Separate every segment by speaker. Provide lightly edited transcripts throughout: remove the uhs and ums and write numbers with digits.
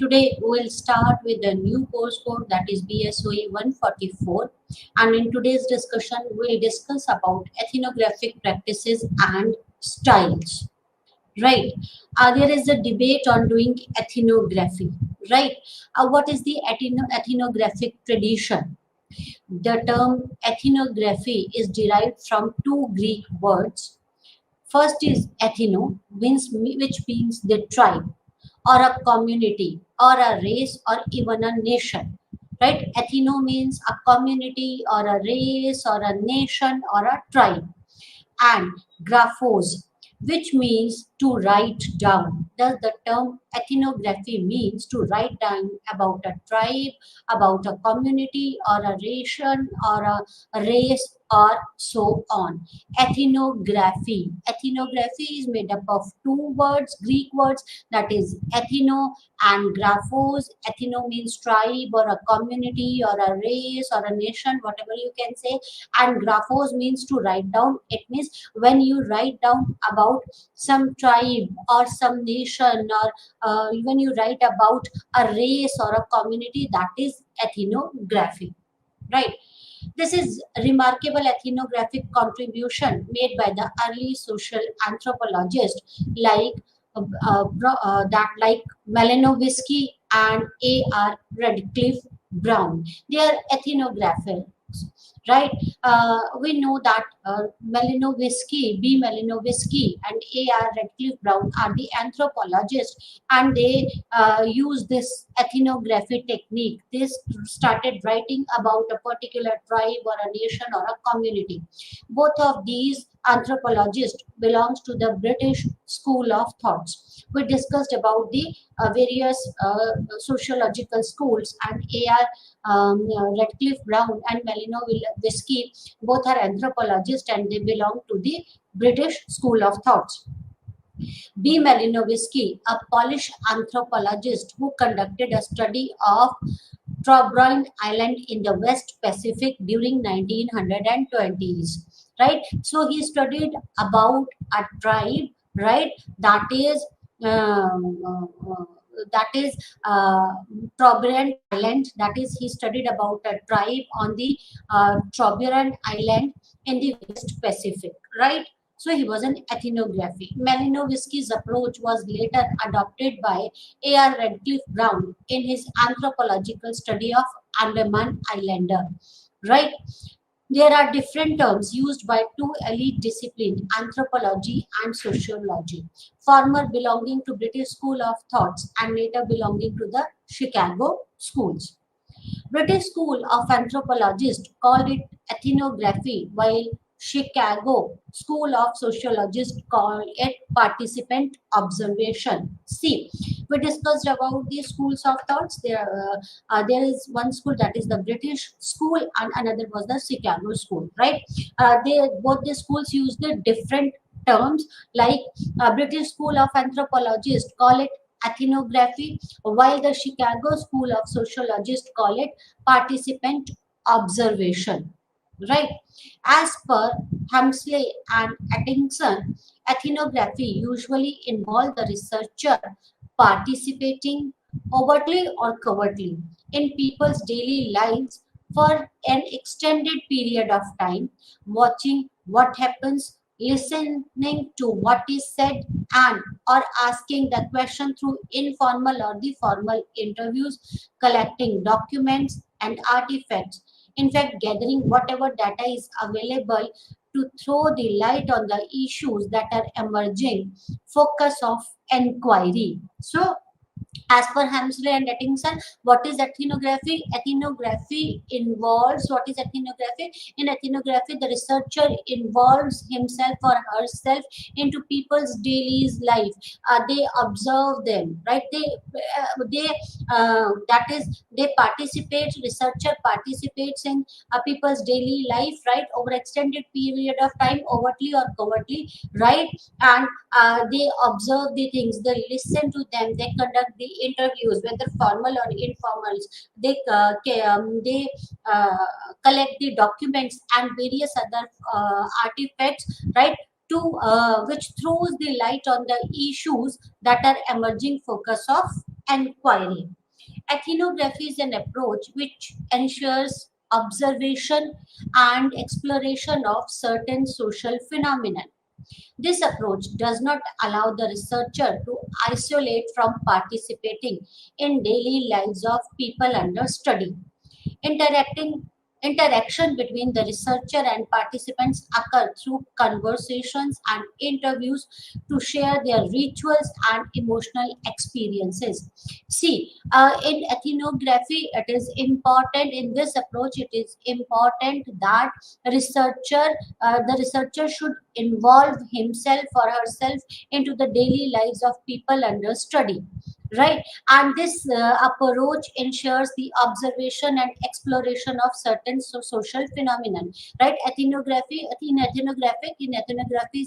Speaker 1: today we'll start with a new course code, that is BSOE 144, and in today's discussion we'll discuss about ethnographic practices and styles. Right. There is a debate on doing ethnography. Right. What is the ethnographic tradition? The term ethnography is derived from two Greek words. First is ethno, which means the tribe, or a community, or a race, or even a nation. Right? Ethno means a community, or a race, or a nation, or a tribe. And graphos, which means to write down. Thus, the term ethnography means to write down about a tribe, about a community, or a nation, or a race, or so on. Ethnography. Ethnography is made up of two words, Greek words, that is ethno and graphos. Ethno means tribe, or a community, or a race, or a nation, whatever you can say. And graphos means to write down. It means when you write down about some tribe or some nation, or when you write about a race or a community, that is ethnography, right? This is remarkable ethnographic contribution made by the early social anthropologists like like Malinovisky and A.R. Radcliffe Brown. They are ethnographers, right? We know that Malinovisky, and A.R. Radcliffe Brown are the anthropologists, and they use this ethnography technique. They started writing about a particular tribe or a nation or a community. Both of these anthropologists belongs to the British school of thoughts. We discussed about the various sociological schools, and A.R. Radcliffe Brown and Malinovisky both are anthropologists, and they belong to the British school of thoughts. B. Malinovisky, a Polish anthropologist who conducted a study of Trobriand Island in the West Pacific during 1920s. Right, so he studied about a tribe, right? That is that is Trobriand Island. That is, he studied about a tribe on the Trobriand Island in the West Pacific, right? So he was an ethnography. Malinovisky's approach was later adopted by A.R. Radcliffe Brown in his anthropological study of Andaman Islander, right? There are different terms used by two elite disciplines, anthropology and sociology, former belonging to British School of Thoughts and later belonging to the Chicago schools. British School of Anthropologists called it ethnography, while Chicago School of Sociologists called it participant observation. See, we discussed about the schools of thoughts. There is one school, that is the British School, and another was the Chicago School, right? They both the schools use the different terms. Like British School of Anthropologists call it ethnography, while the Chicago School of Sociologists call it participant observation, right? As per Hamsley and Atkinson, ethnography usually involves the researcher participating overtly or covertly in people's daily lives for an extended period of time, watching what happens, listening to what is said, and or asking the question through informal or the formal interviews, collecting documents and artifacts, in fact gathering whatever data is available to throw the light on the issues that are emerging focus of inquiry. So as per Hamsley and Atkinson, what is ethnography? Ethnography involves, what is ethnography? In ethnography, the researcher involves himself or herself into people's daily life. They observe them, right? That is, they participate. Researcher participates in people's daily life, right? Over extended period of time, overtly or covertly, right? And they observe the things, they listen to them, they conduct the interviews, whether formal or informal. They collect the documents and various other artifacts, right? To which throws the light on the issues that are emerging focus of enquiry. Ethnography is an approach which ensures observation and exploration of certain social phenomena. This approach does not allow the researcher to isolate from participating in daily lives of people under study. Interacting Interaction between the researcher and participants occur through conversations and interviews to share their rituals and emotional experiences. See, in ethnography, it is important in this approach. It is important that the researcher should involve himself or herself into the daily lives of people under study, right? And this approach ensures the observation and exploration of certain social phenomenon, right? Ethnography's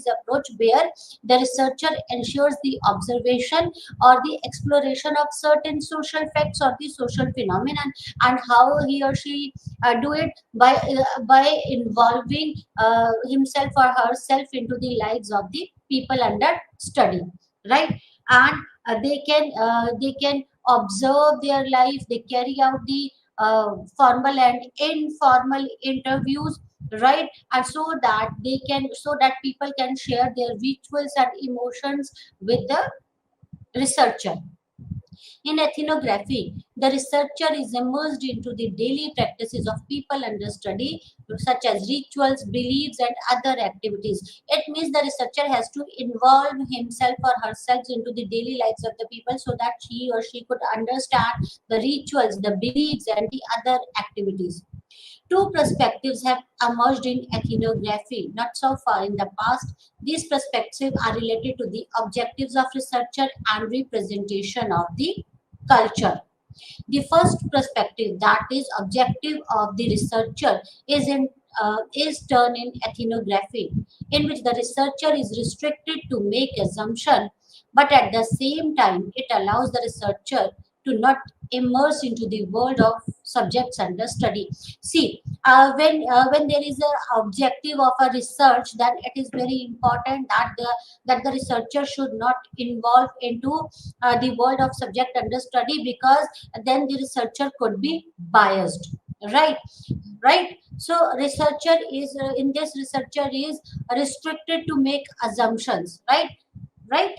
Speaker 1: approach where the researcher ensures the observation or the exploration of certain social facts or the social phenomenon, and how he or she do it by involving himself or herself into the lives of the people under study, right? And they can observe their life, they carry out the formal and informal interviews, right? And so that people can share their rituals and emotions with the researcher. In ethnography, the researcher is immersed into the daily practices of people under study, such as rituals, beliefs, and other activities. It means the researcher has to involve himself or herself into the daily lives of the people so that he or she could understand the rituals, the beliefs, and the other activities. Two perspectives have emerged in ethnography not so far in the past. These perspectives are related to the objectives of researcher and representation of the culture. The first perspective, that is objective of the researcher, is turned in ethnography, in which the researcher is restricted to make assumption, but at the same time it allows the researcher to not immerse into the world of subjects under study. See, when there is a objective of a research, then it is very important that the researcher should not involve into the world of subject under study, because then the researcher could be biased, right? Right. So researcher is in this researcher is restricted to make assumptions, right? Right.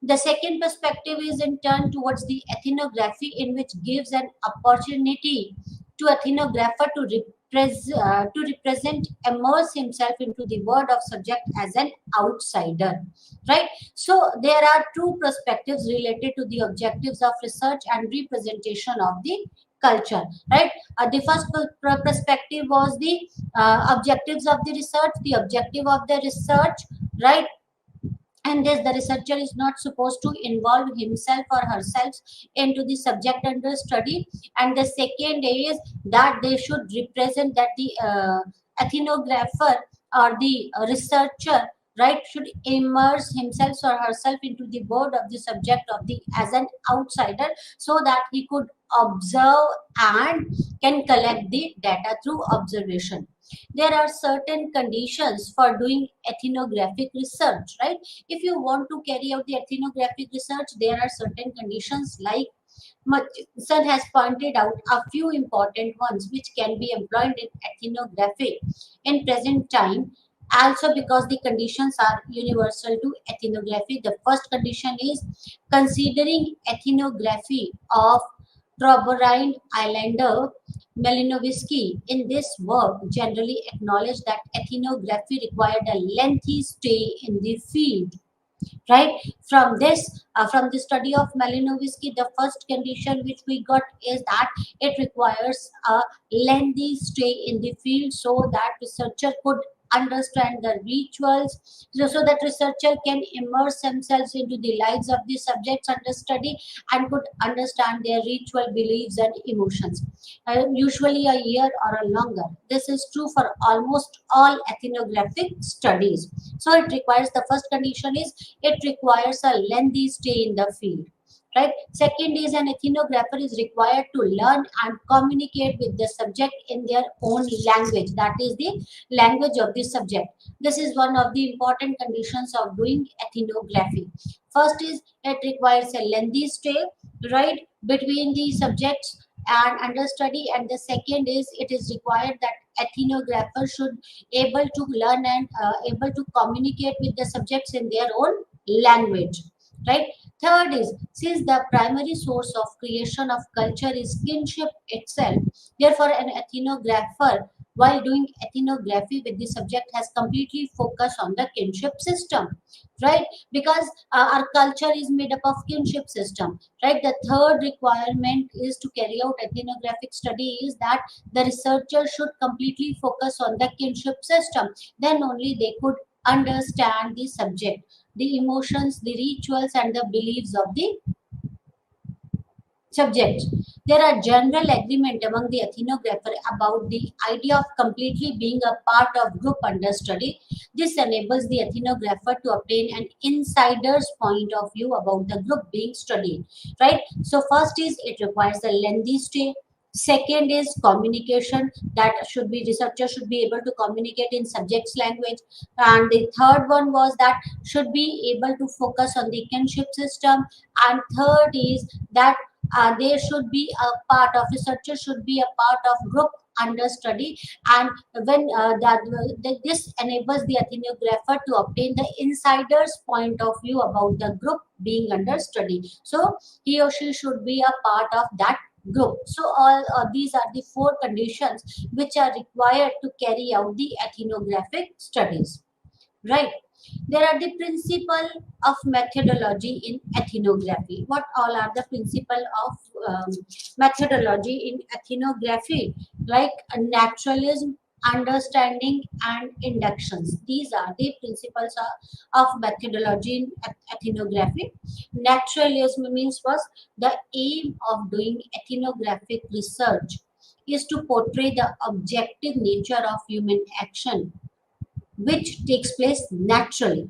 Speaker 1: The second perspective is in turn towards the ethnography, in which gives an opportunity to ethnographer to represent, immerse himself into the world of subject as an outsider, right? So there are two perspectives related to the objectives of research and representation of the culture, right? The first perspective was the objectives of the research, the objective of the research, right? And this, the researcher is not supposed to involve himself or herself into the subject under study. And the second is that they should represent, that the ethnographer or the researcher, right, should immerse himself or herself into the world of the subject of the as an outsider, so that he could observe and can collect the data through observation. There are certain conditions for doing ethnographic research, right? If you want to carry out the ethnographic research, there are certain conditions like Sir has pointed out a few important ones which can be employed in ethnography in present time, also because the conditions are universal to ethnography. The first condition is considering ethnography of Trobriand Islander Malinovisky. In this work, generally acknowledged that ethnography required a lengthy stay in the field, right? From the study of Malinovisky, the first condition which we got is that it requires a lengthy stay in the field, so that researcher could understand the rituals, so that researcher can immerse themselves into the lives of the subjects under study and could understand their ritual beliefs and emotions, usually a year or a longer. This is true for almost all ethnographic studies. So it requires, the first condition is it requires a lengthy stay in the field. right? Second is an ethnographer is required to learn and communicate with the subject in their own language. That is the language of the subject. This is one of the important conditions of doing ethnography. First is it requires a lengthy stay, right, between the subjects and understudy, and the second is it is required that ethnographer should able to learn and able to communicate with the subjects in their own language, right? Third is, since the primary source of creation of culture is kinship itself, therefore an ethnographer while doing ethnography with the subject has completely focused on the kinship system, right? Because our culture is made up of kinship system, right? The third requirement is to carry out ethnographic study is that the researcher should completely focus on the kinship system. Then only they could understand the subject, the emotions, the rituals, and the beliefs of the subject. There are general agreement among the ethnographer about the idea of completely being a part of group understudy. This enables the ethnographer to obtain an insider's point of view about the group being studied, right? So first is it requires a lengthy stay. Second is communication, that should be researcher should be able to communicate in subject's language. And the third one was that should be able to focus on the kinship system. And third is that they should be a part of researcher should be a part of group understudy. And when this enables the ethnographer to obtain the insider's point of view about the group being under study, so he or she should be a part of that group. So all these are the four conditions which are required to carry out the ethnographic studies, right? There are the principle of methodology in ethnography. What all are the principle of methodology in ethnography? Like naturalism, understanding, and inductions. These are the principles of methodology in ethnography. Naturalism means first, the aim of doing ethnographic research is to portray the objective nature of human action which takes place naturally.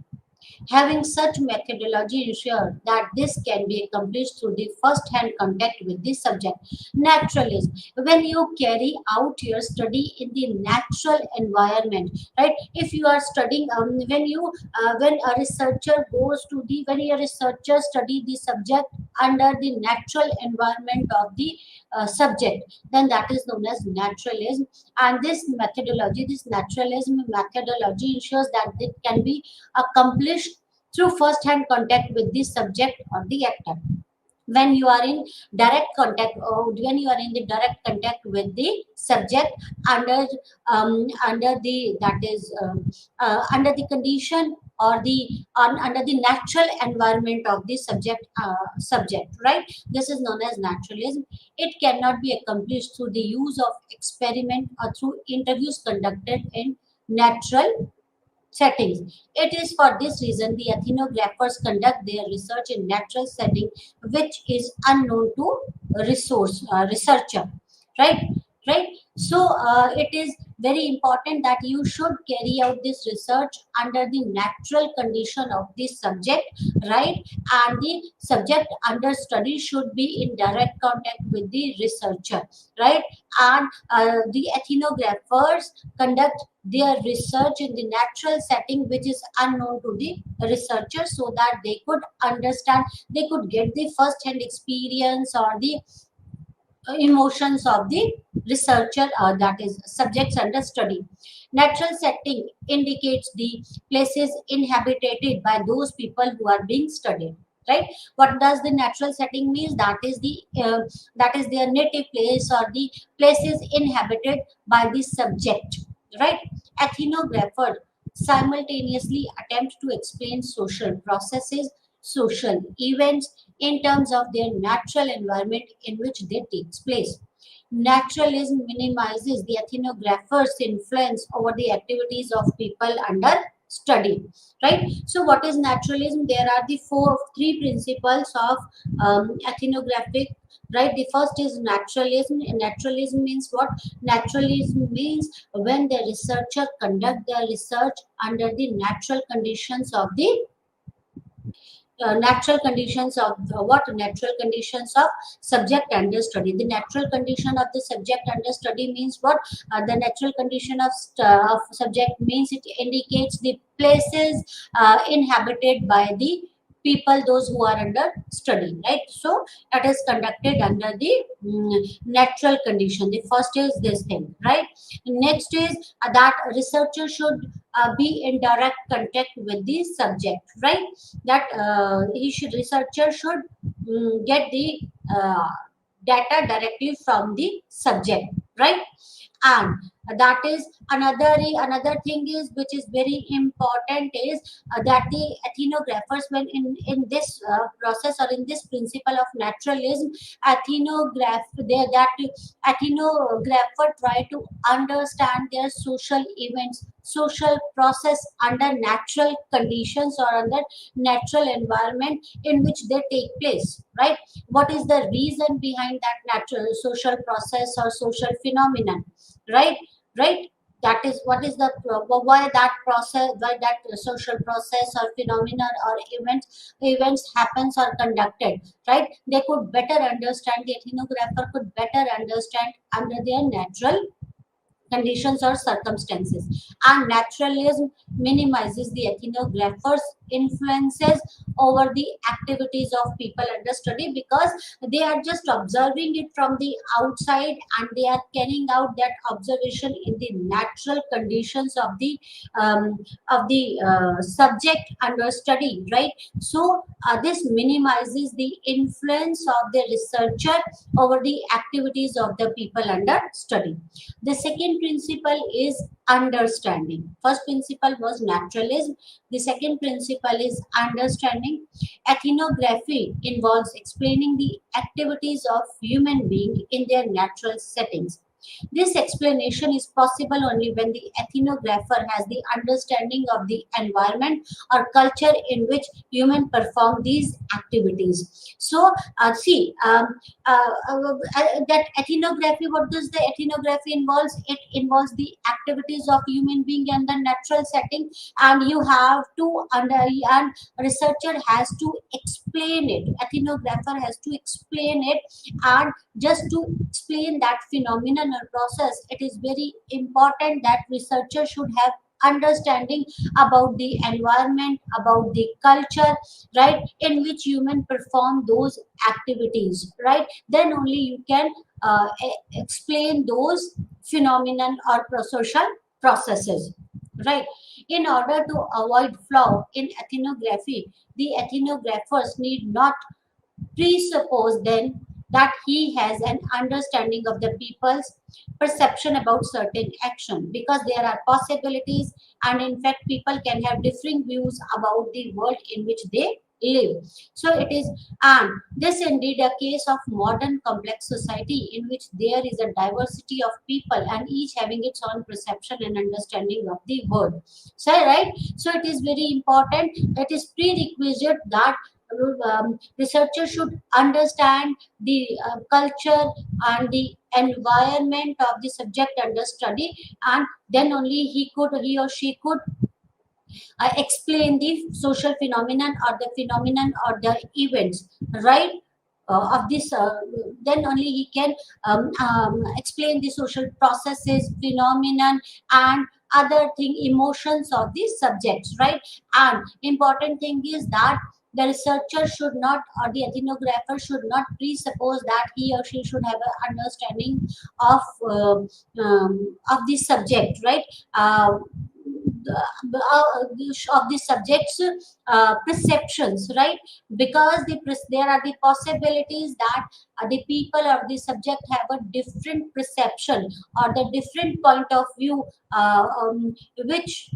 Speaker 1: Having such methodology ensures that this can be accomplished through the first-hand contact with the subject. Naturalism. When you carry out your study in the natural environment, right? If you are studying, when a researcher goes to the, when a researcher study the subject under the natural environment of the subject, then that is known as naturalism. And this methodology, this naturalism methodology ensures that it can be accomplished through first-hand contact with the subject or the actor. When you are in direct contact, or when you are in the direct contact with the subject under the that is under the condition or the under the natural environment of the subject, right? This is known as naturalism. It cannot be accomplished through the use of experiment or through interviews conducted in natural settings. It is for this reason the ethnographers conduct their research in natural setting, which is unknown to researcher, right? Right. So it is very important that you should carry out this research under the natural condition of the subject, right? And the subject under study should be in direct contact with the researcher, right? And the ethnographers conduct their research in the natural setting which is unknown to the researcher, so that they could understand, they could get the first hand experience or the emotions of the researcher, that is subjects under study. Natural setting indicates the places inhabited by those people who are being studied, right? What does the natural setting means? That is the that is their native place or the places inhabited by the subject, right? Ethnographer simultaneously attempt to explain social processes, social events in terms of their natural environment in which they takes place. Naturalism minimizes the ethnographer's influence over the activities of people under study, right? So what is naturalism? There are the three principles of ethnographic, right? The first is naturalism. Naturalism means what? Naturalism means when the researcher conduct their research under the natural conditions of the natural conditions of what natural conditions of subject under study. The natural condition of the subject under study means what? The natural condition of subject means it indicates the places inhabited by the people, those who are under study, right? So it is conducted under the natural condition. The first is this thing, right? Next is that researcher should be in direct contact with the subject, right? That researcher should get the data directly from the subject, right? And that is another thing is which is very important is that the ethnographers, when in this process or in this principle of naturalism, ethnograph they that ethnographer try to understand their social events, social process under natural conditions or under natural environment in which they take place, right? What is the reason behind that natural social process or social phenomenon, right? Right, that is what is the why that process, why that social process or phenomena or events happens or conducted, right? They could better understand, the ethnographer could better understand under their natural conditions or circumstances. And naturalism minimizes the ethnographer's influences over the activities of people under study, because they are just observing it from the outside and they are carrying out that observation in the natural conditions um, of the subject under study, right? So this minimizes the influence of the researcher over the activities of the people under study. The second principle is understanding. First principle was naturalism. The second principle is understanding. Ethnography involves explaining the activities of human beings in their natural settings. This explanation is possible only when the ethnographer has the understanding of the environment or culture in which humans perform these activities. So, see, that ethnography, what does the ethnography involves? It involves the activities of human being in the natural setting, and you have to and researcher has to explain it. Ethnographer has to explain it, and just to explain that phenomenon or process, it is very important that researcher should have understanding about the environment, about the culture, right, in which human perform those activities, right? Then only you can explain those phenomenon or social processes, right? In order to avoid flaw in ethnography, the ethnographers need not presuppose then that he has an understanding of the people's perception about certain action, because there are possibilities, and in fact people can have differing views about the world in which they live. So it is, and this indeed a case of modern complex society in which there is a diversity of people and each having its own perception and understanding of the world. So right, so it is very important, it is prerequisite that researchers should understand the culture and the environment of the subject under study, and then only he or she could explain the social phenomenon or the phenomenon or the events, right? Of this, then only he can explain the social processes, phenomenon, and other thing, emotions of these subjects, right? And important thing is that the researcher should not, or the ethnographer should not presuppose that he or she should have an understanding of of the subject, right? Of the subject's perceptions, right? Because there are the possibilities that the people or the subject have a different perception or the different point of view, which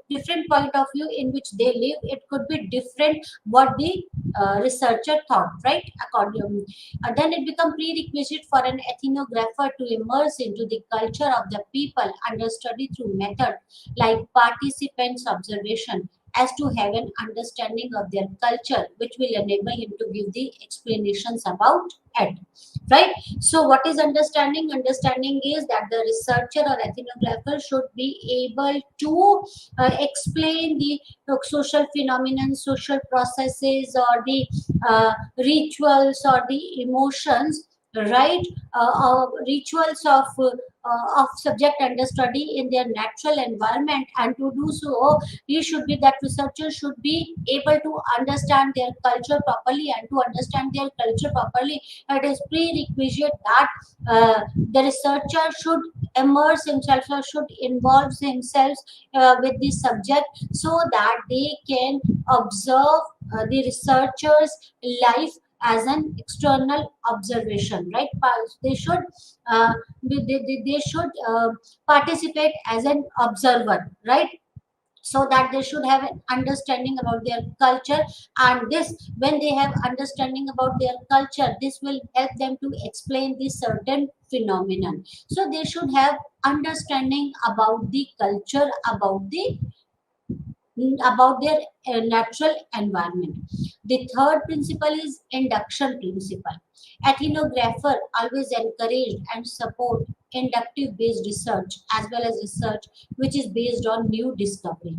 Speaker 1: different point of view in which they live. It could be different what the researcher thought, right? According, then it becomes prerequisite for an ethnographer to immerse into the culture of the people under study through method like participants observation, as to have an understanding of their culture, which will enable him to give the explanations about it. Right? So, what is understanding? Understanding is that the researcher or ethnographer should be able to explain the social phenomenon, social processes, or the rituals or the emotions, right? Rituals of subject under study in their natural environment, and to do so, that researcher should be able to understand their culture properly, and to understand their culture properly, it is prerequisite that the researcher should immerse himself or should involve himself with the subject, so that they can observe the researcher's life as an external observation, right? They should uh, they should participate as an observer, right? So that they should have an understanding about their culture, and this, when they have understanding about their culture, this will help them to explain this certain phenomenon. So they should have understanding about the culture, about their natural environment. The third principle is induction principle. Ethnographer always encourage and support inductive based research as well as research which is based on new discovery.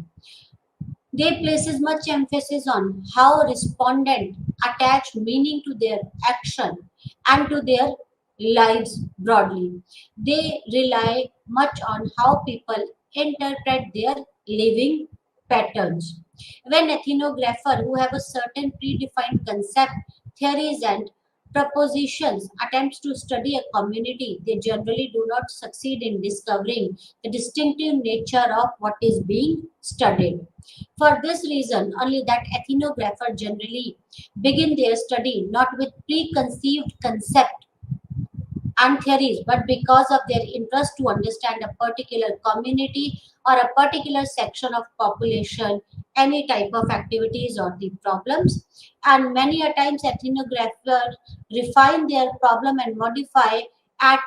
Speaker 1: They places much emphasis on how respondent attach meaning to their action and to their lives broadly. They rely much on how people interpret their living patterns. When ethnographer who have a certain predefined concept, theories and propositions attempts to study a community, they generally do not succeed in discovering the distinctive nature of what is being studied. For this reason, only that ethnographer generally begin their study not with preconceived concept and theories, but because of their interest to understand a particular community or a particular section of population, any type of activities or the problems. And many a times ethnographers refine their problem and at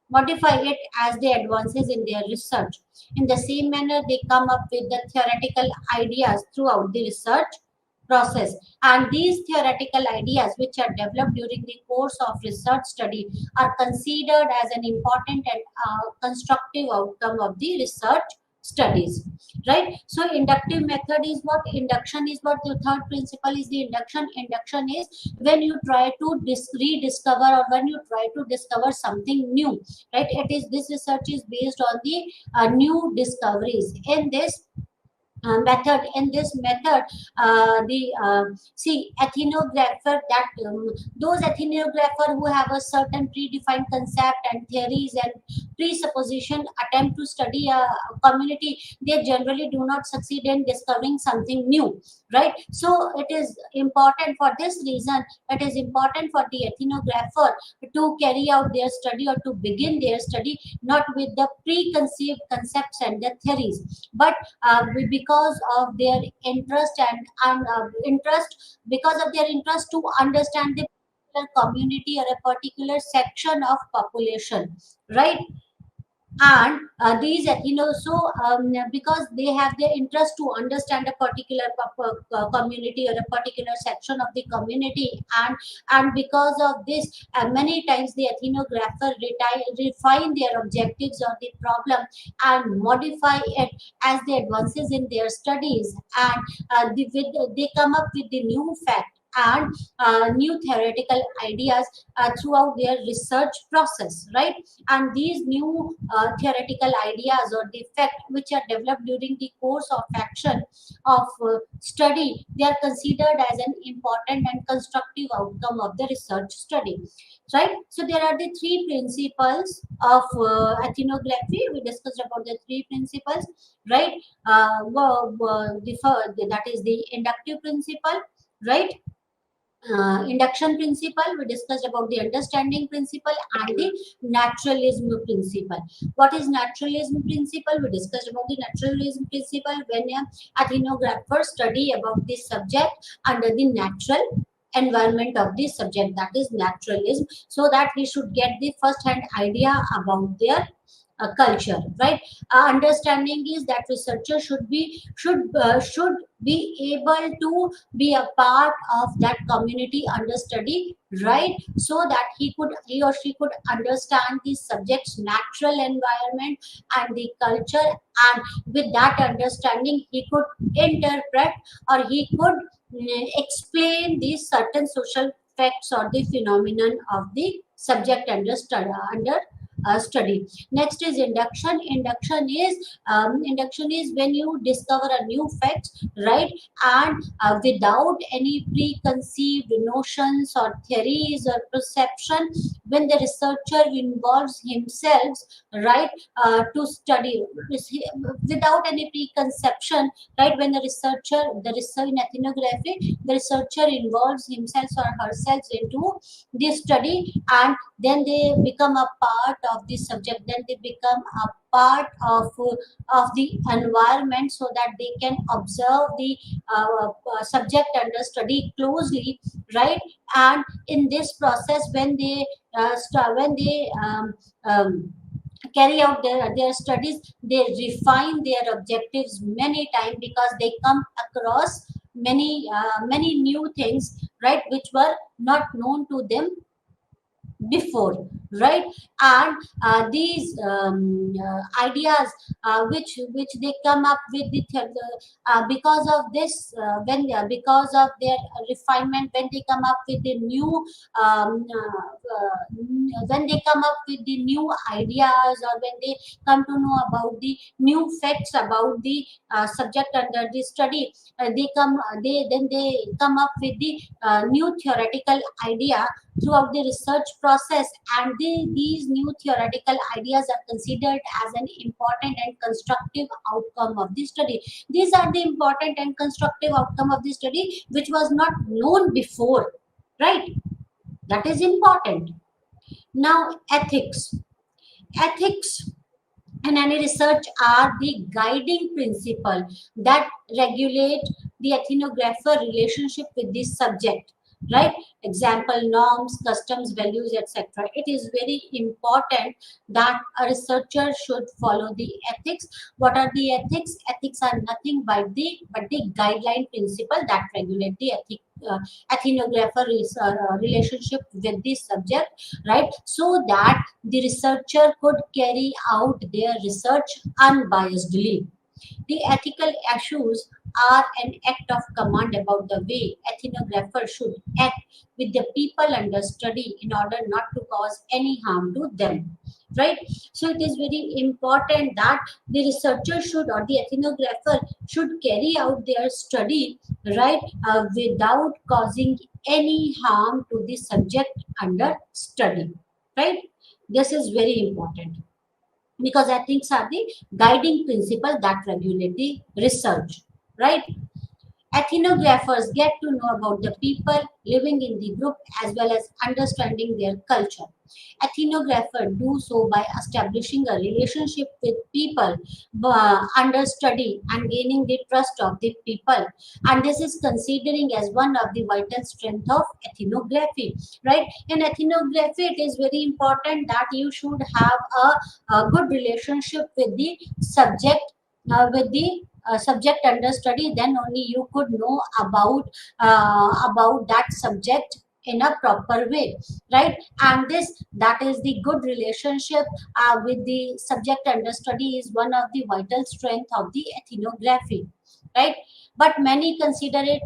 Speaker 1: modify it as they advances in their research. In the same manner, they come up with the theoretical ideas throughout the research process, and these theoretical ideas which are developed during the course of research study are considered as an important and constructive outcome of the research studies, right? So inductive method is what, induction is what, the third principle is the induction is when you try to rediscover, or when you try to discover something new, right? It is, this research is based on the new discoveries. In this method, the see ethnographer that those ethnographer who have a certain predefined concept and theories and presupposition attempt to study a community, they generally do not succeed in discovering something new, right? So it is important, for this reason it is important for the ethnographer to carry out their study or to begin their study not with the preconceived concepts and the theories, but because of their interest because of their interest to understand the particular community or a particular section of population, right? And these so because they have their interest to understand a particular community or a particular section of the community, and because of this many times the ethnographer refine their objectives or the problem and modify it as they advances in their studies, and they come up with the new fact and new theoretical ideas throughout their research process, right? And these new theoretical ideas or the fact which are developed during the course of action of study, they are considered as an important and constructive outcome of the research study, right? So there are the three principles of ethnography. We discussed about the three principles, right? That is the inductive principle, right? Induction principle, we discussed about the understanding principle and the naturalism principle. What is naturalism principle? We discussed about the naturalism principle when a ethnographer study about this subject under the natural environment of this subject, that is naturalism, so that he should get the first hand idea about their culture, right? Understanding is that researcher should be able to be a part of that community under study, right? So that he or she could understand the subject's natural environment and the culture, and with that understanding he could interpret, or he could explain these certain social facts or the phenomenon of the subject under study. Next is induction. Induction is when you discover a new fact, right? And without any preconceived notions or theories or perception, when the researcher involves himself, right, to study without any preconception, right? When the research in ethnography, the researcher involves himself or herself into the study, and then they become a part of the subject, then they become a part of the environment, so that they can observe the subject under study closely, right? And in this process, when they carry out their studies, they refine their objectives many times, because they come across many new things, right, which were not known to them before, right? And these ideas which they come up with because of this when because of their refinement, when they come up with the new when they come up with the new ideas, or when they come to know about the new facts about the subject under the study, they come up with the new theoretical idea throughout the research process, and these new theoretical ideas are considered as an important and constructive outcome of the study. These are the important and constructive outcome of the study which was not known before, right? That is important. Now, ethics and any research are the guiding principle that regulate the ethnographer relationship with the subject, right? Example, norms, customs, values, etc. It is very important that a researcher should follow the ethics. What are the ethics? Ethics are nothing but the guideline principle that regulate the ethnographer relationship with the subject, right? So that the researcher could carry out their research unbiasedly. The ethical issues are an act of command about the way ethnographers should act with the people under study in order not to cause any harm to them. Right? So it is very important that the researcher should, or the ethnographer should carry out their study, right, without causing any harm to the subject under study. Right? This is very important, because ethics are the guiding principle that regulate the research, right? Ethnographers get to know about the people living in the group as well as understanding their culture. Ethnographers do so by establishing a relationship with people under study and gaining the trust of the people. And this is considering as one of the vital strengths of ethnography, right? In ethnography, it is very important that you should have a good relationship with the subject, subject under study. Then only you could know about that subject in a proper way, right? And this, that is the good relationship with the subject under study, is one of the vital strength of the ethnography, right? But many consider it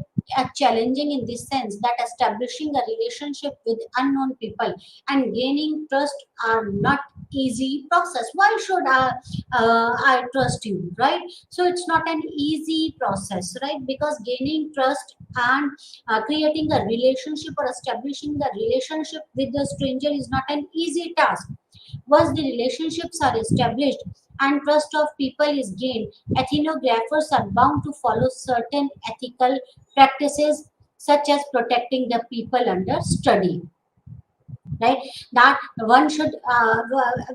Speaker 1: challenging in this sense that establishing a relationship with unknown people and gaining trust are not easy process. Why should I trust you, right? So it's not an easy process, right? Because gaining trust and creating a relationship or establishing the relationship with the stranger is not an easy task. Once the relationships are established and trust of people is gained, ethnographers are bound to follow certain ethical practices, such as protecting the people under study, right? That one should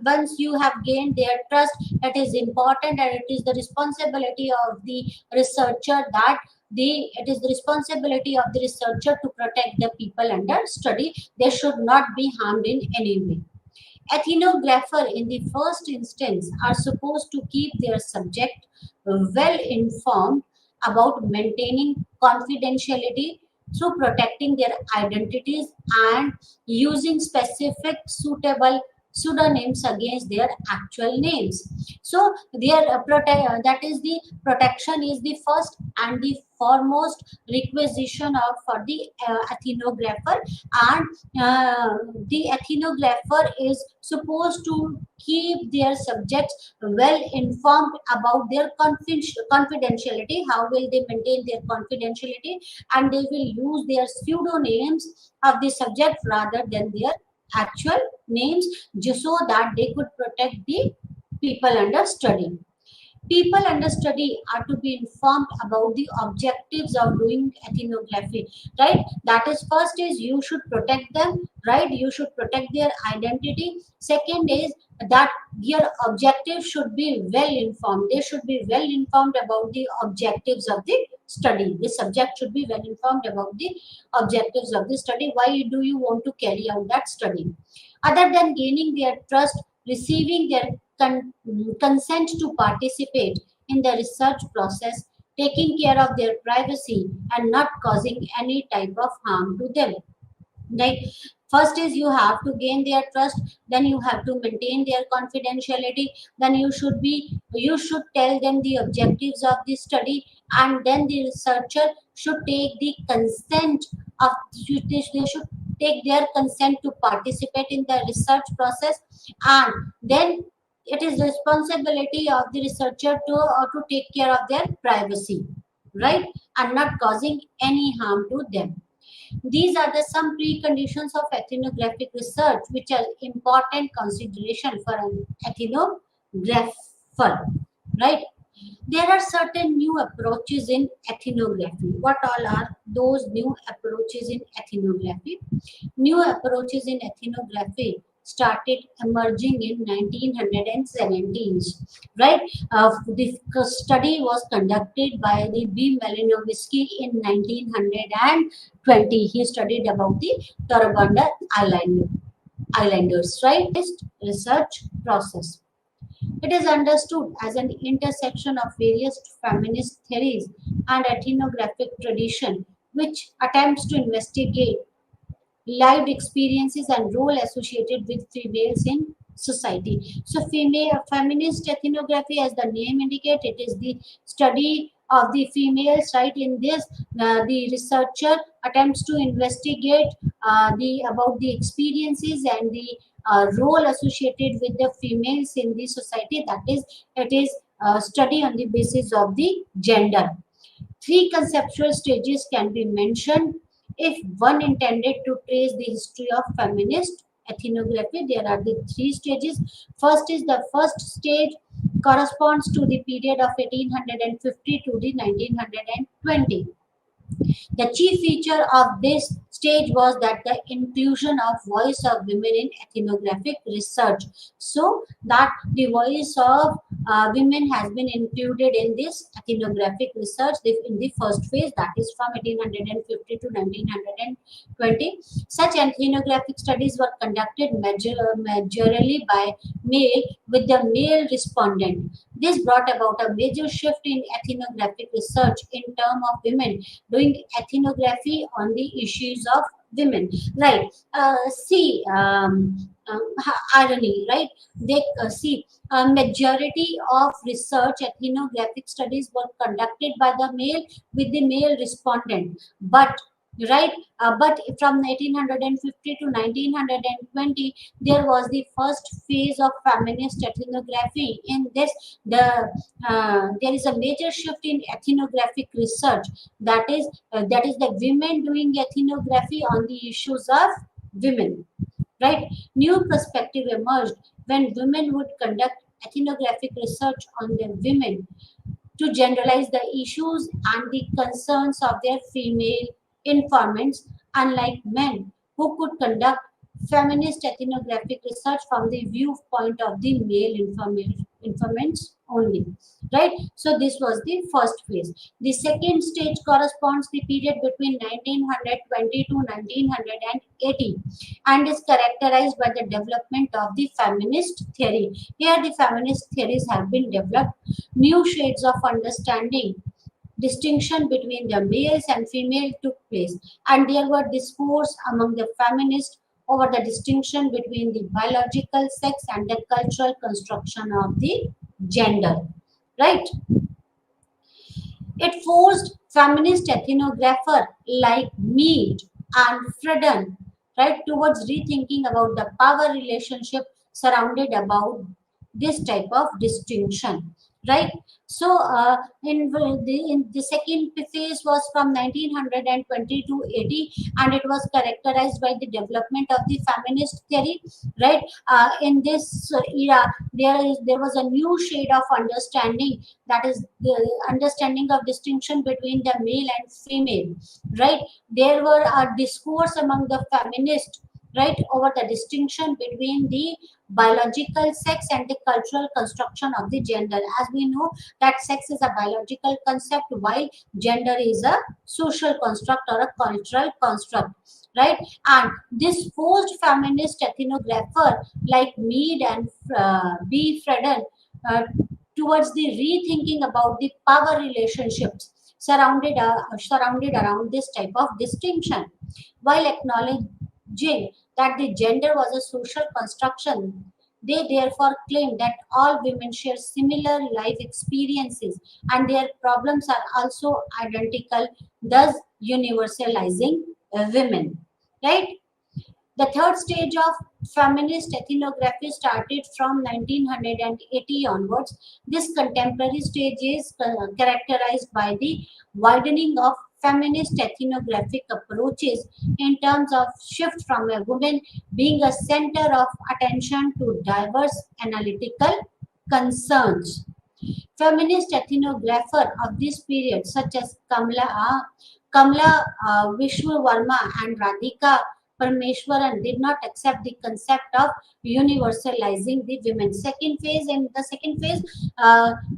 Speaker 1: once you have gained their trust, it is important, and it is the responsibility of the researcher that it is the responsibility of the researcher to protect the people under study. They should not be harmed in any way. Ethnographer in the first instance are supposed to keep their subject well informed about maintaining confidentiality through protecting their identities and using specific suitable pseudonyms against their actual names. So their that is the protection is the first and the foremost requisition of for the ethnographer, and the ethnographer is supposed to keep their subjects well informed about their confidentiality. How will they maintain their confidentiality? And they will use their pseudonyms of the subject rather than their actual names, just so that they could protect the people under study. People under study are to be informed about the objectives of doing ethnography, right? That is, first is you should protect them, right? You should protect their identity. Second is that your objectives should be well informed. They should be well informed about the objectives of the study. The subject should be well informed about the objectives of the study. Why do you want to carry out that study? Other than gaining their trust, receiving their consent to participate in the research process, taking care of their privacy, and not causing any type of harm to them. Right? First is you have to gain their trust, then you have to maintain their confidentiality, then you should tell them the objectives of the study, and then the researcher should take the consent of they should take their consent to participate in the research process, and then it is responsibility of the researcher to take care of their privacy, right, and not causing any harm to them. These are the some preconditions of ethnographic research which are important consideration for an ethnographer, right? There are certain new approaches in ethnography. What all are those new approaches in ethnography? New approaches in ethnography started emerging in 1970s, right? The study was conducted by the B. Malinovisky in 1920. He studied about the Torabanda Islanders, right? This research process. It is understood as an intersection of various feminist theories and ethnographic tradition, which attempts to investigate lived experiences and role associated with females in society. So, female feminist ethnography, as the name indicates, it is the study of the females. Right, in this, the researcher attempts to investigate the about the experiences and the role associated with the females in the society. That is, it is study on the basis of the gender. Three conceptual stages can be mentioned if one intended to trace the history of feminist ethnography. There are the three stages. First is the first stage corresponds to the period of 1850 to the 1920. The chief feature of this stage was that the inclusion of voice of women in ethnographic research. So that the voice of women has been included in this ethnographic research in the first phase, that is from 1850 to 1920. Such ethnographic studies were conducted majorly by male with the male respondent. This brought about a major shift in ethnographic research in terms of women doing ethnography on the issues of women. Right. See, irony, right? They see a majority of research ethnographic studies were conducted by the male with the male respondent, but right, but from 1950 to 1920 there was the first phase of feminist ethnography. In this, there is a major shift in ethnographic research, that is the women doing ethnography on the issues of women, right? New perspective emerged when women would conduct ethnographic research on the women to generalize the issues and the concerns of their female informants, unlike men who could conduct feminist ethnographic research from the viewpoint of the male informants only, right? So this was the first phase. The second stage corresponds the period between 1920 to 1980 and is characterized by the development of the feminist theory. Here the feminist theories have been developed. New shades of understanding distinction between the males and female took place, and there were discourse among the feminists over the distinction between the biological sex and the cultural construction of the gender, right? It forced feminist ethnographer like Mead and Friedan, right, towards rethinking about the power relationship surrounded about this type of distinction, right? So, in the second phase was from 1920 to 80, and it was characterized by the development of the feminist theory, right? In this era, there was a new shade of understanding, that is the understanding of distinction between the male and female, right? There were a discourse among the feminists, right, over the distinction between the biological sex and the cultural construction of the gender. As we know that sex is a biological concept while gender is a social construct or a cultural construct, right? And this post feminist ethnographer like Mead and B. Friedan uh, towards the rethinking about the power relationships surrounded around this type of distinction, while acknowledging that the gender was a social construction. They therefore claim that all women share similar life experiences and their problems are also identical, thus universalizing women, right? The third stage of feminist ethnography started from 1980 onwards. This contemporary stage is characterized by the widening of feminist ethnographic approaches in terms of shift from a woman being a center of attention to diverse analytical concerns. Feminist ethnographer of this period, such as Kamla Vishwavarma and Radhika Parmeshwaran, did not accept the concept of universalizing the women. Second phase, in the second phase,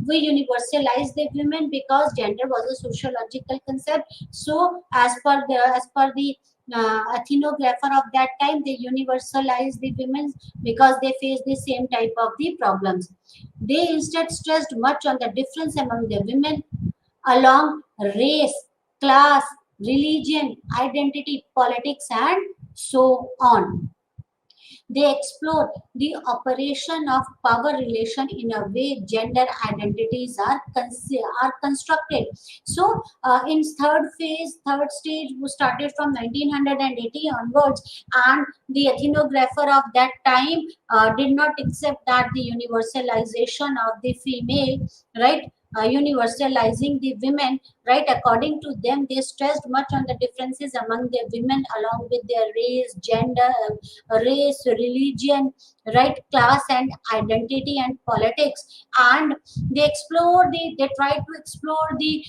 Speaker 1: we universalized the women because gender was a sociological concept. So, as per the ethnographer of that time, they universalized the women because they faced the same type of the problems. They instead stressed much on the difference among the women along race, class, religion, identity, politics, and so on. They explore the operation of power relation in a way gender identities are constructed. So, in third phase, third stage, we started from 1980 onwards, and the ethnographer of that time did not accept that the universalization of the female, right? Universalizing the women, right? According to them, they stressed much on the differences among the women along with their race, religion, right, class and identity and politics, and they try to explore the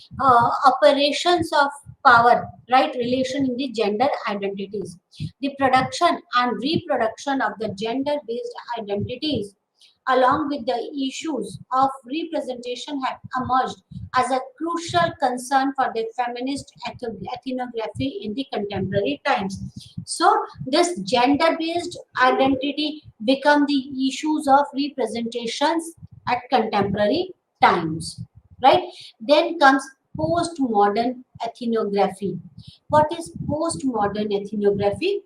Speaker 1: operations of power, right, relation in the gender identities. The production and reproduction of the gender based identities along with the issues of representation have emerged as a crucial concern for the feminist ethnography in the contemporary times. So, this gender-based identity become the issues of representations at contemporary times, right? Then comes postmodern ethnography. What is postmodern ethnography?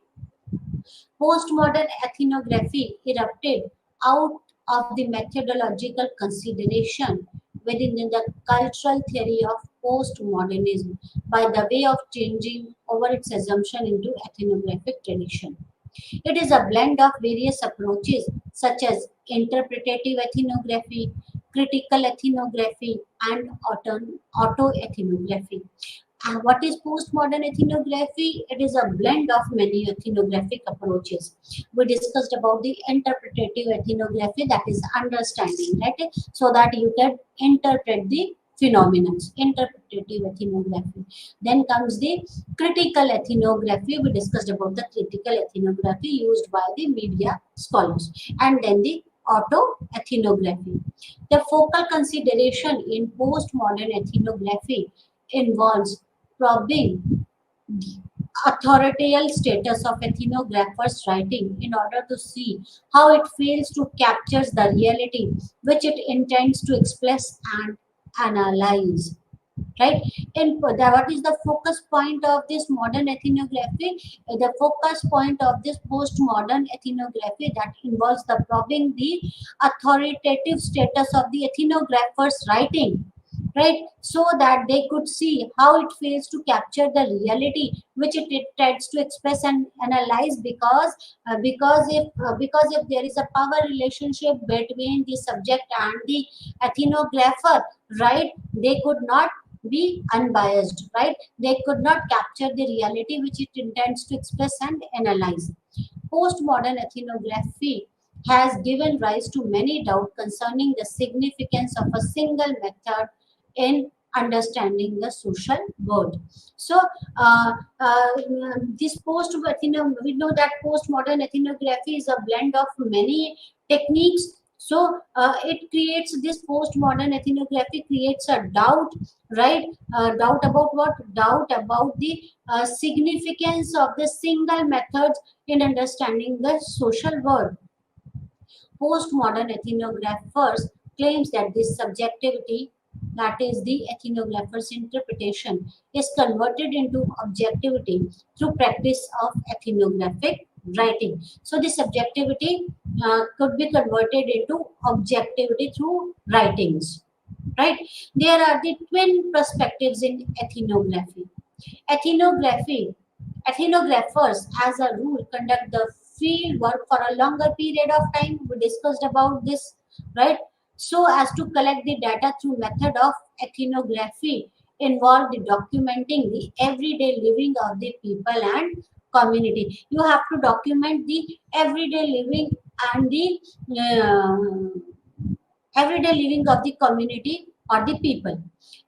Speaker 1: Postmodern ethnography erupted out of the methodological consideration within the cultural theory of postmodernism by the way of changing over its assumption into ethnographic tradition. It is a blend of various approaches such as interpretative ethnography, critical ethnography, and auto ethnography. What is postmodern ethnography? It is a blend of many ethnographic approaches. We discussed about the interpretative ethnography, that is understanding, right? So that you can interpret the phenomena. Interpretative ethnography. Then comes the critical ethnography. We discussed about the critical ethnography used by the media scholars. And then the auto-ethnography. The focal consideration in postmodern ethnography involves probing the authorial status of ethnographers' writing in order to see how it fails to capture the reality which it intends to express and analyze. Right? And what is the focus point of this modern ethnography? The focus point of this postmodern ethnography that involves the probing the authoritative status of the ethnographer's writing, right? So that they could see how it fails to capture the reality which it tries to express and analyze, because if there is a power relationship between the subject and the ethnographer, right, they could not be unbiased, right? They could not capture the reality which it intends to express and analyze. Postmodern ethnography has given rise to many doubts concerning the significance of a single method in understanding the social world. So, uh, uh, this we know that postmodern ethnography is a blend of many techniques. So, it creates this postmodern ethnography creates a doubt, right? Doubt about what? Doubt about the significance of the single methods in understanding the social world. Postmodern ethnographers claims that this subjectivity, that is the ethnographer's interpretation, is converted into objectivity through practice of ethnographic writing. So the subjectivity could be converted into objectivity through writings. Right? There are the twin perspectives in ethnography. Ethnography, Ethnographers, as a rule, conduct the field work for a longer period of time. We discussed about this, right? So as to collect the data through method of ethnography involve the documenting the everyday living of the people and community. You have to document the everyday living and the everyday living of the community or the people.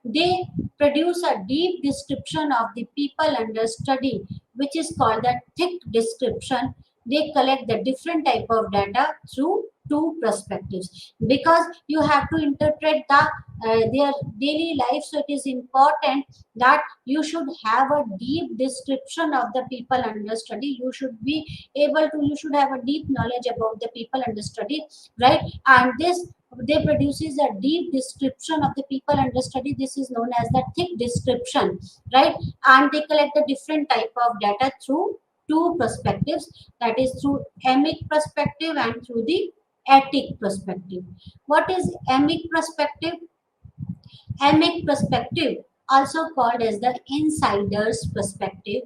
Speaker 1: They produce a deep description of the people under study, which is called the thick description. They collect the different type of data through two perspectives, because you have to interpret their daily life. So it is important that you should have a deep description of the people under study. You should be you should have a deep knowledge about the people under study, right? And this they produces a deep description of the people under study. This is known as the thick description, right? And they collect the different type of data through two perspectives, that is through emic perspective and through the etic perspective. What is emic perspective? Emic perspective, also called as the insider's perspective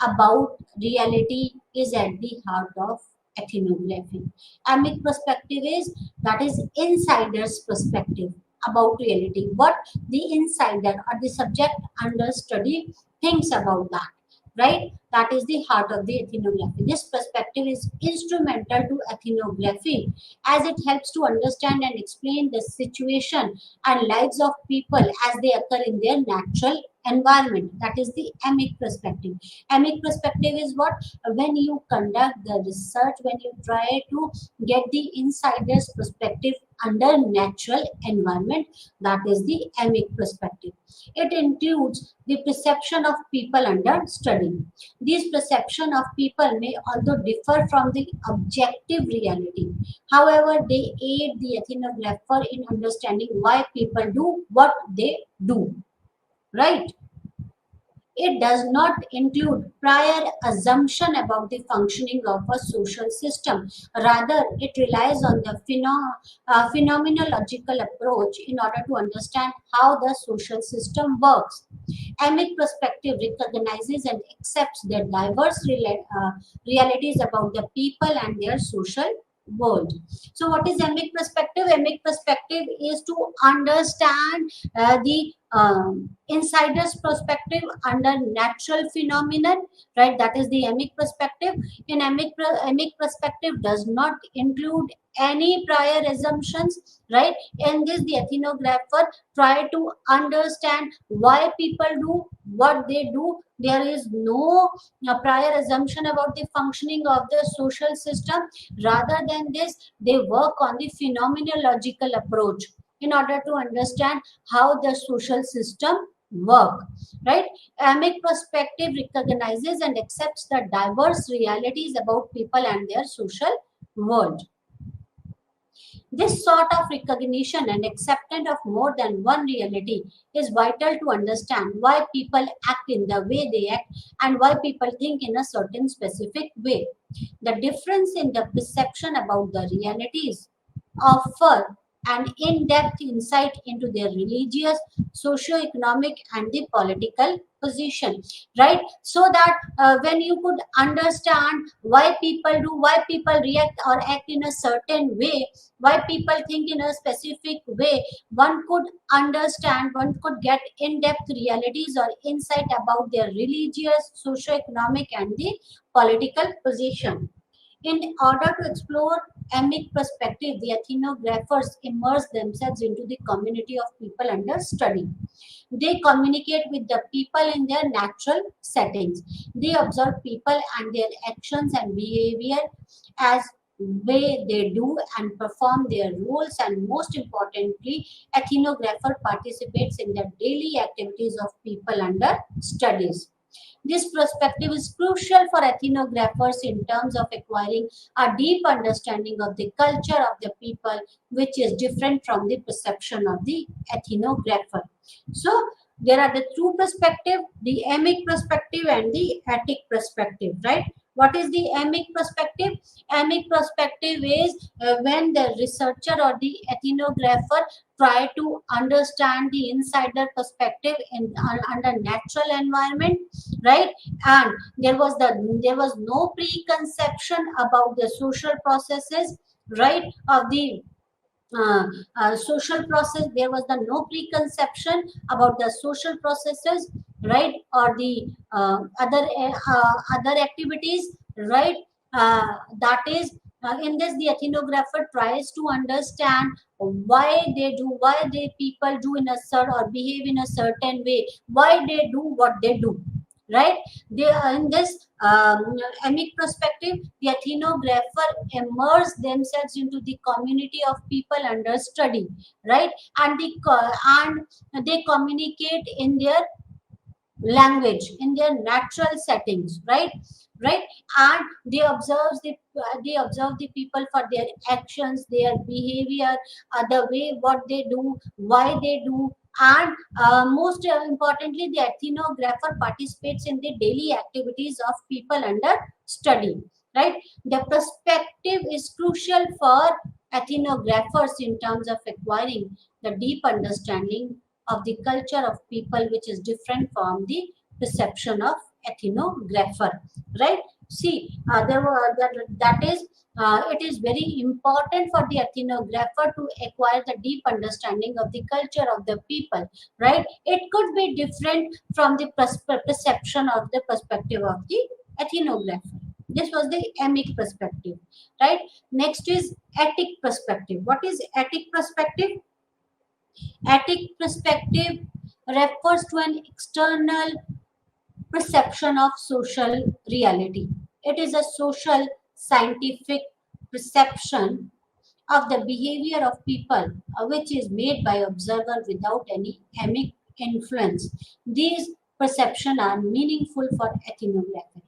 Speaker 1: about reality, is at the heart of ethnography. Emic perspective is, that is insider's perspective about reality. What the insider or the subject under study thinks about that, right? That is the heart of the ethnography. This perspective is instrumental to ethnography as it helps to understand and explain the situation and lives of people as they occur in their natural environment. That is the emic perspective. Emic perspective is what? When you conduct the research, when you try to get the insider's perspective under natural environment, that is the emic perspective. It includes the perception of people under study. These perception of people may although differ from the objective reality. However, they aid the ethnographer in understanding why people do what they do. Right? It does not include prior assumption about the functioning of a social system. Rather, it relies on the phenomenological approach in order to understand how the social system works. Emic perspective recognizes and accepts the diverse realities about the people and their social world. So, what is emic perspective? Emic perspective is to understand the insider's perspective under natural phenomenon, right? That is the emic perspective. In emic perspective does not include any prior assumptions, right? In this, the ethnographer try to understand why people do what they do. There is no prior assumption about the functioning of the social system. Rather than this, they work on the phenomenological approach in order to understand how the social system work, right? Amic perspective recognizes and accepts the diverse realities about people and their social world. This sort of recognition and acceptance of more than one reality is vital to understand why people act in the way they act and why people think in a certain specific way. The difference in the perception about the realities offer an in-depth insight into their religious, socio-economic, and the political position, right? So that when you could understand why people react or act in a certain way, why people think in a specific way, one could understand, one could get in-depth realities or insight about their religious, socio-economic, and the political position. In order to explore emic perspective, the ethnographers immerse themselves into the community of people under study. They communicate with the people in their natural settings. They observe people and their actions and behavior as way they do and perform their roles, and most importantly, ethnographer participates in the daily activities of people under studies. This perspective is crucial for ethnographers in terms of acquiring a deep understanding of the culture of the people, which is different from the perception of the ethnographer. So, there are the two perspective, the emic perspective and the etic perspective, right? What is the emic perspective? Emic perspective is when the researcher or the ethnographer try to understand the insider perspective in under natural environment, right? And there was no preconception about the social processes, right, of the social process. There was the no preconception about the social processes, right, or the other activities, right? That is, in this, the ethnographer tries to understand why they people do in a certain or behave in a certain way, why they do what they do, right? They are in this emic perspective, the ethnographer immerse themselves into the community of people under study, right? And and they communicate in their language, in their natural settings, right? And they observe the people for their actions, their behavior, the way what they do, why they do. And most importantly, the ethnographer participates in the daily activities of people under study, right? The perspective is crucial for ethnographers in terms of acquiring the deep understanding of the culture of people, which is different from the perception of ethnographer, right? See, there were that is it is very important for the ethnographer to acquire the deep understanding of the culture of the people, right? It could be different from the perception of the perspective of the ethnographer. This was the emic perspective, right? Next is etic perspective. What is etic perspective? Etic perspective refers to an external perception of social reality. It is a social scientific perception of the behavior of people, which is made by observer without any emic influence. These perceptions are meaningful for ethnography.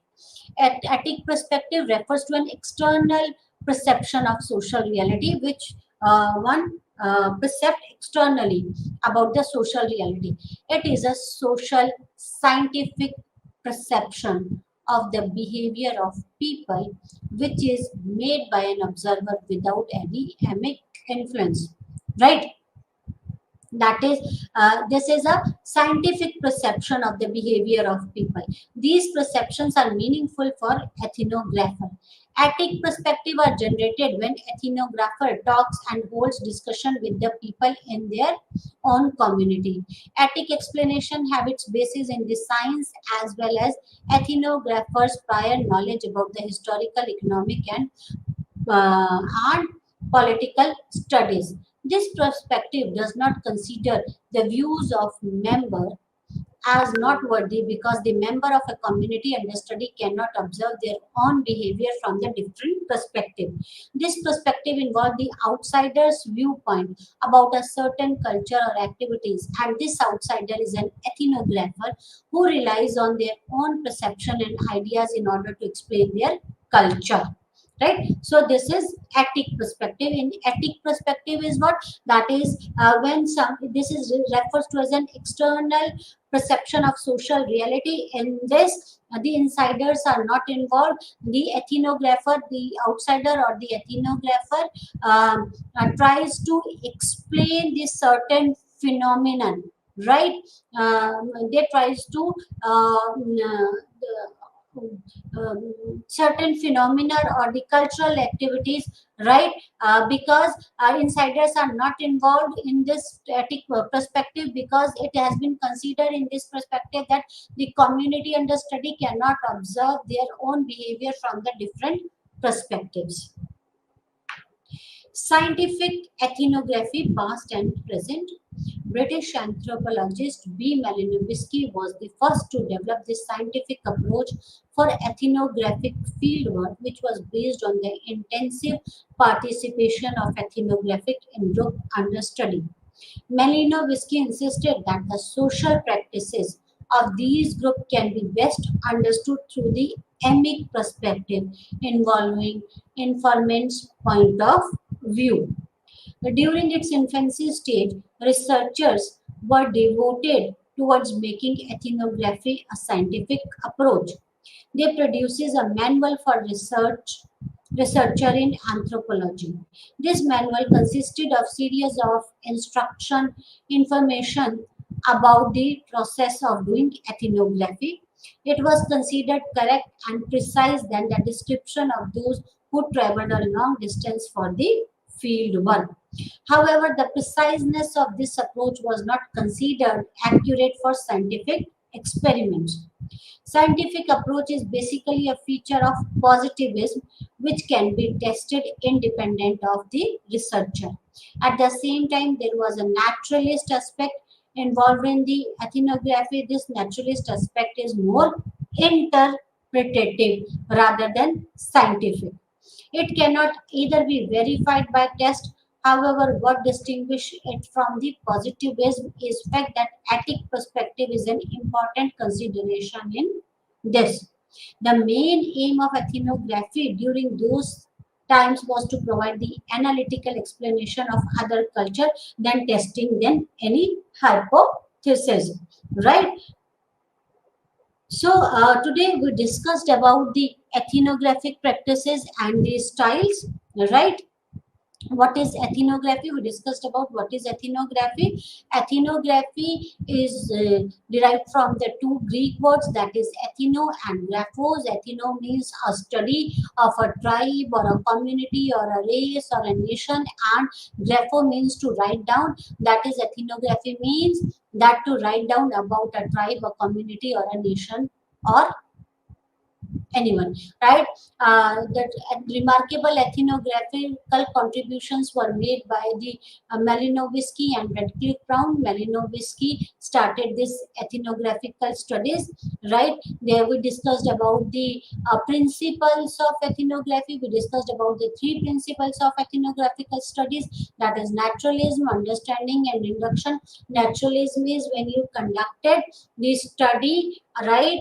Speaker 1: Ethic perspective refers to an external perception of social reality, which one percept externally about the social reality. It is a social scientific perception of the behavior of people, which is made by an observer without any emic influence, right? That is, this is a scientific perception of the behavior of people. These perceptions are meaningful for ethnographer. Ethic perspective are generated when ethnographer talks and holds discussion with the people in their own community. Ethic explanation have its basis in the science as well as ethnographers prior knowledge about the historical, economic uh, and political studies. This perspective does not consider the views of member as not worthy because the member of a community under study cannot observe their own behavior from the different perspective. This perspective involves the outsider's viewpoint about a certain culture or activities, and this outsider is an ethnographer who relies on their own perception and ideas in order to explain their culture. Right, so this is ethic perspective. In ethic perspective is what, that is when some, this is refers to as an external perception of social reality. In this, the insiders are not involved. The ethnographer, the outsider or the ethnographer tries to explain this certain phenomenon, right? They tries to certain phenomena or the cultural activities, right? Because insiders are not involved in this static perspective, because it has been considered in this perspective that the community under study cannot observe their own behavior from the different perspectives. Scientific ethnography, past and present. British anthropologist B. Malinowski was the first to develop this scientific approach for ethnographic fieldwork, which was based on the intensive participation of ethnographic in group understudy. Malinowski insisted that the social practices of these groups can be best understood through the emic perspective, involving informant's point of view. During its infancy stage, researchers were devoted towards making ethnography a scientific approach. They produces a manual for researcher in anthropology. This manual consisted of series of instruction information about the process of doing ethnography. It was considered correct and precise than the description of those who traveled a long distance for the field work. However, the preciseness of this approach was not considered accurate for scientific experiments. Scientific approach is basically a feature of positivism which can be tested independent of the researcher. At the same time, there was a naturalist aspect involved in the ethnography. This naturalist aspect is more interpretative rather than scientific. It cannot either be verified by test. However, what distinguishes it from the positivism is fact that ethic perspective is an important consideration in this. The main aim of ethnography during those times was to provide the analytical explanation of other culture than testing then any hypothesis, right? So today we discussed about the ethnographic practices and the styles, right? What is ethnography? We discussed about what is ethnography. Ethnography is derived from the two Greek words, that is ethno and graphos. Ethno means a study of a tribe or a community or a race or a nation, and grapho means to write down. That is, ethnography means that to write down about a tribe, a community or a nation or anyone, right? That remarkable ethnographical contributions were made by the Malinowski and Radcliffe Brown. Malinowski started this ethnographical studies, right? There we discussed about the principles of ethnography. We discussed about the three principles of ethnographical studies, that is naturalism, understanding and induction. Naturalism is when you conducted the study, right?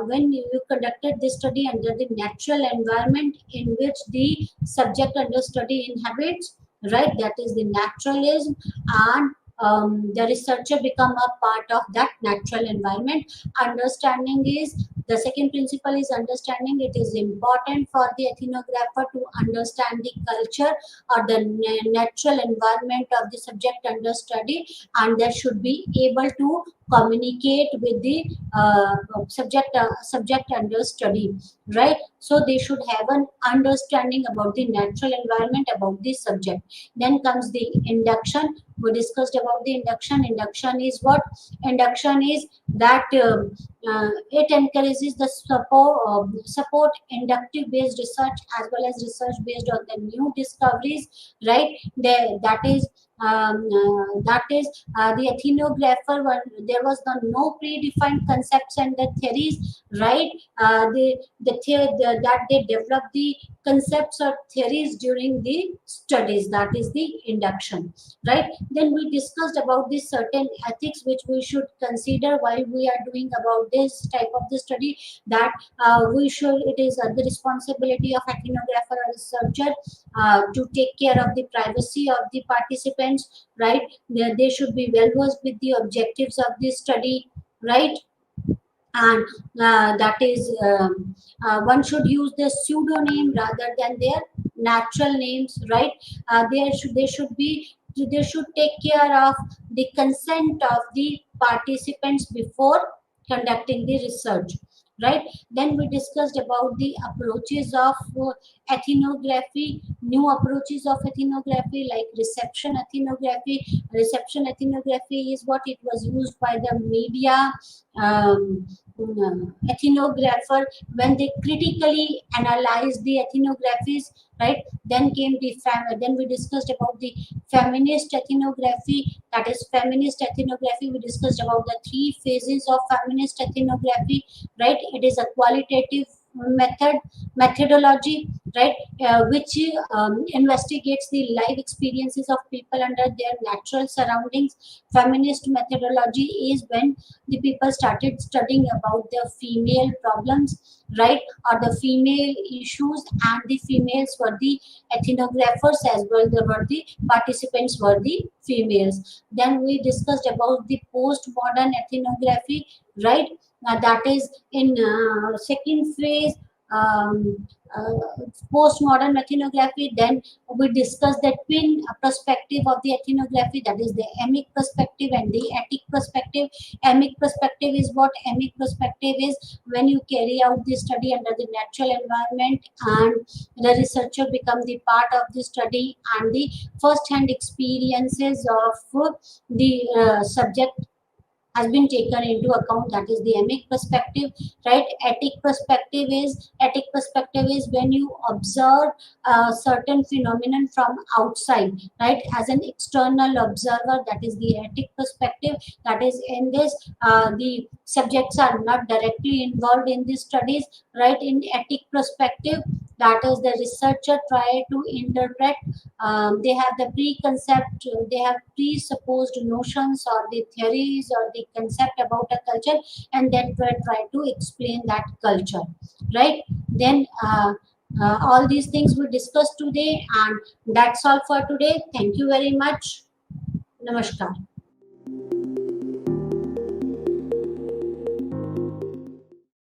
Speaker 1: When you conducted this study under the natural environment in which the subject under study inhabits, right? That is the naturalism, and the researcher become a part of that natural environment. Understanding is The second principle is understanding. It is important for the ethnographer to understand the culture or the natural environment of the subject under study, and they should be able to communicate with the subject under study, right? So they should have an understanding about the natural environment, about the subject. Then comes the induction. We discussed about the induction. Induction is what? Induction is that it encourages the support inductive based research as well as research based on the new discoveries, right? That is the ethnographer, there was no predefined concepts and the theories, right? That they develop the concepts or theories during the studies, that is the induction, right? Then we discussed about the certain ethics which we should consider while we are doing about this type of the study, that it is the responsibility of ethnographer or researcher to take care of the privacy of the participants, right? They should be well versed with the objectives of the study, right? And that is one should use the pseudonym rather than their natural names, right? They should take care of the consent of the participants before conducting the research, right? Then we discussed about the approaches of ethnography, new approaches of ethnography like reception ethnography. Reception ethnography is what it was used by the media ethnographer when they critically analyzed the ethnographies, right? Then we discussed about the feminist ethnography. That is feminist ethnography. We discussed about the three phases of feminist ethnography, right? It is a qualitative methodology, right? Which investigates the life experiences of people under their natural surroundings. Feminist methodology is when the people started studying about the female problems, right? Or the female issues, and the females were the ethnographers as well. There were the participants were the females. Then we discussed about the postmodern ethnography, right? That is in second phase, um, uh, postmodern ethnography. Then we discussed the twin perspective of the ethnography, that is the emic perspective and the etic perspective. Emic perspective is what? Emic perspective is when you carry out the study under the natural environment and the researcher become the part of the study, and the first hand experiences of the subject has been taken into account, that is the emic perspective, right? Etic perspective is when you observe a certain phenomenon from outside, right? As an external observer, that is the etic perspective. That is in this the subjects are not directly involved in the studies, right? In etic perspective, that is the researcher try to interpret, they have the preconcept, they have presupposed notions or the theories or the concept about a culture, and then try to explain that culture, right? Then all these things we discussed today, and that's all for today. Thank you very much. Namaskar.